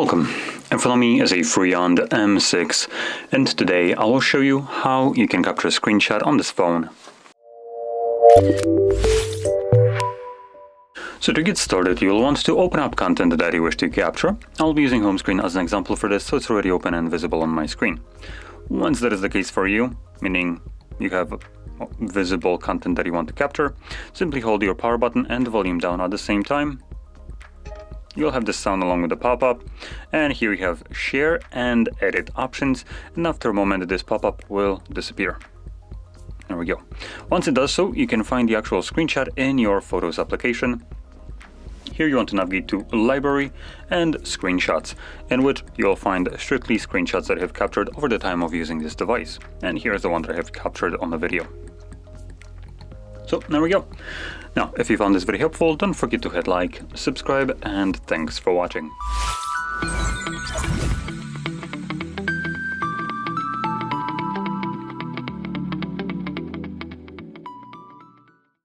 Welcome, in front of me is a FREEYOND M6, and today I will show you how you can capture a screenshot on this phone. So to get started, you'll want to open up content that you wish to capture. I'll be using home screen as an example for this, so it's already open and visible on my screen. Once that is the case for you, meaning you have visible content that you want to capture, simply hold your power button and the volume down at the same time. You'll have this sound along with the pop-up, and here you have share and edit options, and after a moment this pop-up will disappear. There we go. Once it does so, you can find the actual screenshot in your Photos application. Here you want to navigate to Library and Screenshots, in which you'll find strictly screenshots that I have captured over the time of using this device. And here's the one that I have captured on the video. So there we go. Now, if you found this video helpful, don't forget to hit like, subscribe, and thanks for watching.